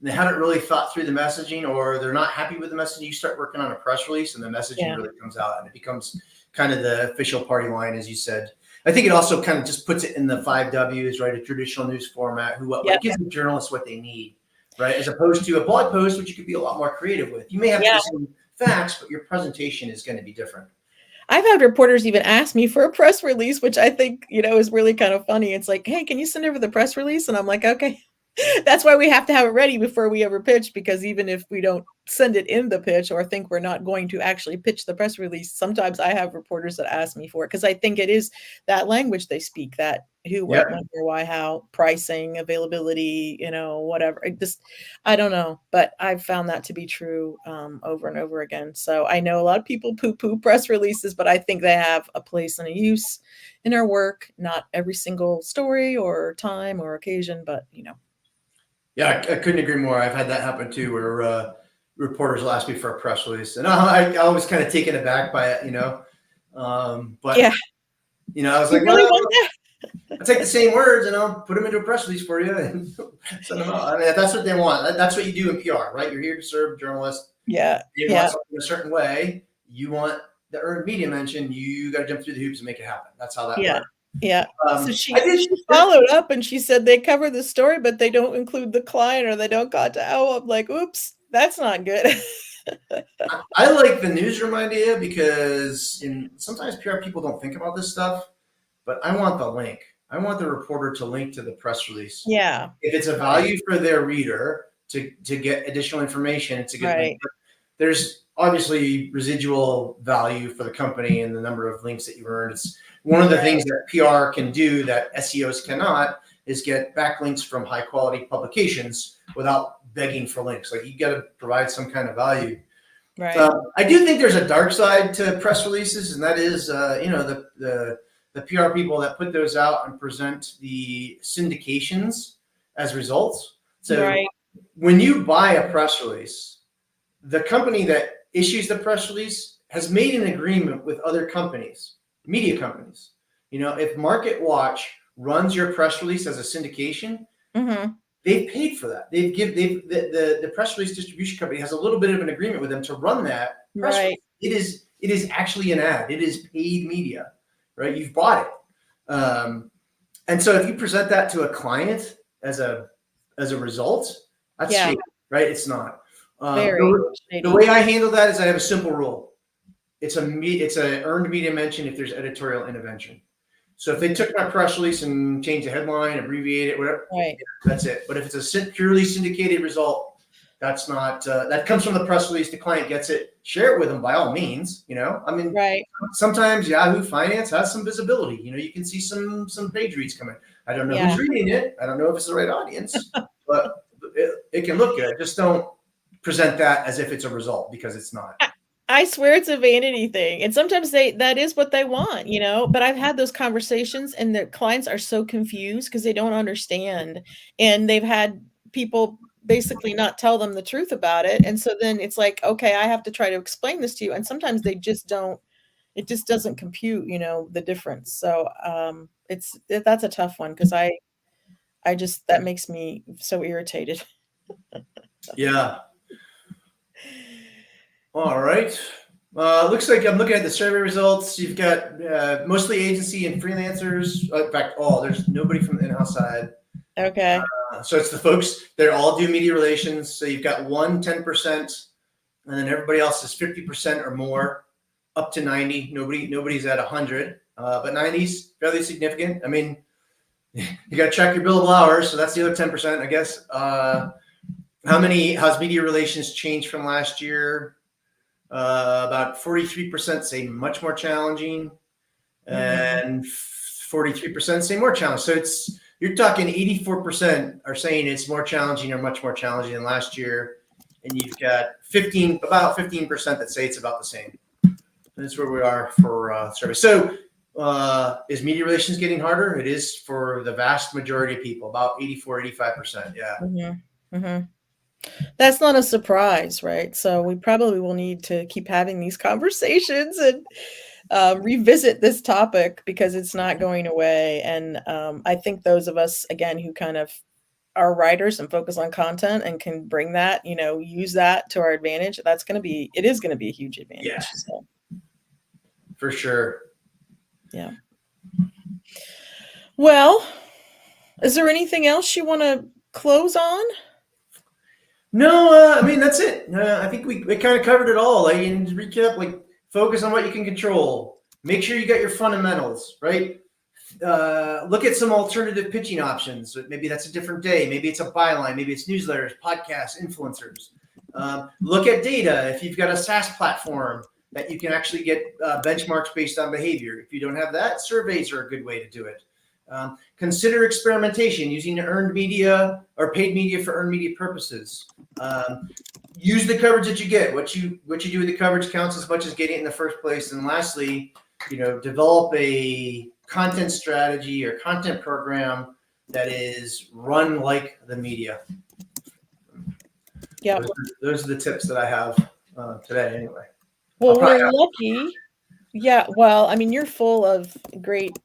they haven't really thought through the messaging, or they're not happy with the messaging. You start working on a press release and the messaging Yeah. really comes out and it becomes kind of the official party line, as you said. I think it also kind of just puts it in the 5 Ws, right? A traditional news format, who, what, Yeah. it gives the journalists what they need, right? As opposed to a blog post, which you could be a lot more creative with. You may have Yeah. the same facts, but your presentation is going to be different. I've had reporters even ask me for a press release, which I think, is really kind of funny. It's like, hey, can you send over the press release? And I'm like, okay. That's why we have to have it ready before we ever pitch, because even if we don't send it in the pitch or think we're not going to actually pitch the press release, sometimes I have reporters that ask me for it, because I think it is that language they speak, that who, Yeah. what, when, where, why, how, pricing, availability, whatever. I don't know, but I've found that to be true over and over again. So I know a lot of people poo-poo press releases, but I think they have a place and a use in our work. Not every single story or time or occasion, but Yeah, I couldn't agree more. I've had that happen too, where reporters will ask me for a press release, and I was kind of taken aback by it, But yeah. I was You like, really well, want that? I'll take the same words and I'll put them into a press release for you and send them out. I mean, that's what they want. That's what you do in PR, right? You're here to serve journalists. Yeah. They Yeah. want something a certain way. You want the earned media mention. You got to jump through the hoops and make it happen. That's how that Yeah. works. Yeah. So I she did. followed up and she said they cover the story, but they don't include the client, or they don't contact. Oh, I'm like, oops, that's not good. I like the newsroom idea because sometimes PR people don't think about this stuff, but I want the link. I want the reporter to link to the press release. Yeah. If it's a value for their reader to get additional information, it's a good link. Right. But there's obviously residual value for the company and the number of links that you've earned. It's one of the things that PR can do that SEOs cannot, is get backlinks from high quality publications without begging for links. Like you got to provide some kind of value. Right. I do think there's a dark side to press releases, and that is, the PR people that put those out and present the syndications as results. So Right. when you buy a press release, the company that issues the press release has made an agreement with other companies, media companies. If Market Watch runs your press release as a syndication, Mm-hmm. they've paid for that. The press release distribution company has a little bit of an agreement with them to run that press Right. release. It is actually an ad. It is paid media, right? You've bought it. And so if you present that to a client as a result, that's shady, right? It's not. Very shady. The way I handle that is I have a simple rule. It's an earned media mention if there's editorial intervention. So if they took my press release and changed the headline, abbreviate it, whatever, Right. that's it. But if it's a purely syndicated result, that's not, that comes from the press release. The client gets it. Share it with them by all means. I mean, Right. sometimes Yahoo Finance has some visibility. You can see some page reads coming. I don't know who's reading it. I don't know if it's the right audience, but it can look good. Just don't present that as if it's a result, because it's not. I swear it's a vanity thing. And sometimes that is what they want, you know, but I've had those conversations and the clients are so confused because they don't understand. And they've had people basically not tell them the truth about it. And so then it's like, okay, I have to try to explain this to you. And sometimes they just don't, it just doesn't compute, you know, the difference. So that's a tough one because I just that makes me so irritated. Yeah. All right. Looks like I'm looking at the survey results. You've got mostly agency and freelancers. In fact, there's nobody from the in-house side. Okay. So it's the folks that all do media relations. So you've got 10%, and then everybody else is 50% or more, up to 90. Nobody's at 100, but 90's fairly significant. I mean, you got to check your billable hours, so that's the other 10%, I guess. How's media relations changed from last year? About 43% say much more challenging, and 43% say more challenging. So you're talking 84% are saying it's more challenging or much more challenging than last year, and you've got about 15% that say it's about the same. That's where we are for survey. So is media relations getting harder? It is for the vast majority of people, about 85%. Yeah. Mm-hmm. Mm-hmm. That's not a surprise, right? So we probably will need to keep having these conversations and revisit this topic because it's not going away. And I think those of us, again, who kind of are writers and focus on content and can bring that, you know, use that to our advantage, it is going to be a huge advantage. Yeah, so. For sure. Yeah. Well, is there anything else you want to close on? No, I mean, that's it. I think we kind of covered it all. Like, and to recap, like, focus on what you can control. Make sure you got your fundamentals, right? Look at some alternative pitching options. Maybe that's a different day. Maybe it's a byline. Maybe it's newsletters, podcasts, influencers. Look at data. If you've got a SaaS platform that you can actually get benchmarks based on behavior. If you don't have that, surveys are a good way to do it. Consider experimentation using earned media or paid media for earned media purposes. Use the coverage that you get. What you do with the coverage counts as much as getting it in the first place. And lastly, develop a content strategy or content program that is run like the media. Yeah, those are the tips that I have today. Anyway. Well, we're lucky. Yeah, well, I mean, you're full of great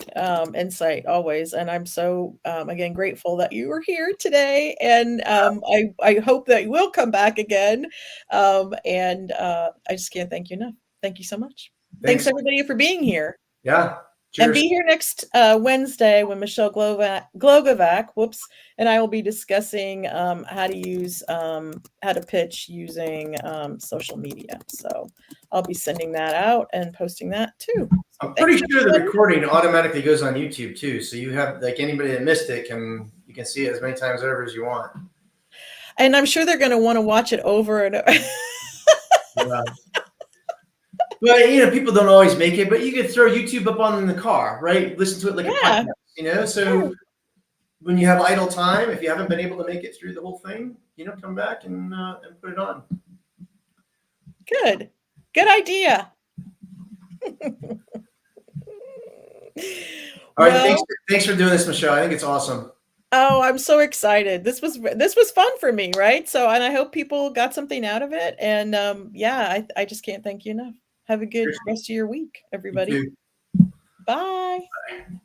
insight always, and I'm so again grateful that you were here today. And I hope that you will come back again. And I just can't thank you enough. Thank you so much. Thanks everybody for being here. Yeah. Cheers. And be here next Wednesday when Michelle Glogovac, and I will be discussing how to pitch using social media. So I'll be sending that out and posting that too. So I'm pretty sure the recording automatically goes on YouTube too. So you have, like, anybody that missed it you can see it as many times over as you want. And I'm sure they're going to want to watch it over and over. Yeah. Well, people don't always make it, but you could throw YouTube up on in the car, right? Listen to it like a podcast, So when you have idle time, if you haven't been able to make it through the whole thing, come back and put it on. Good idea. All right, thanks for doing this, Michelle. I think it's awesome. Oh, I'm so excited. This was fun for me, right? So, and I hope people got something out of it. And I just can't thank you enough. Have a good rest of your week, everybody. You too. Bye. Bye.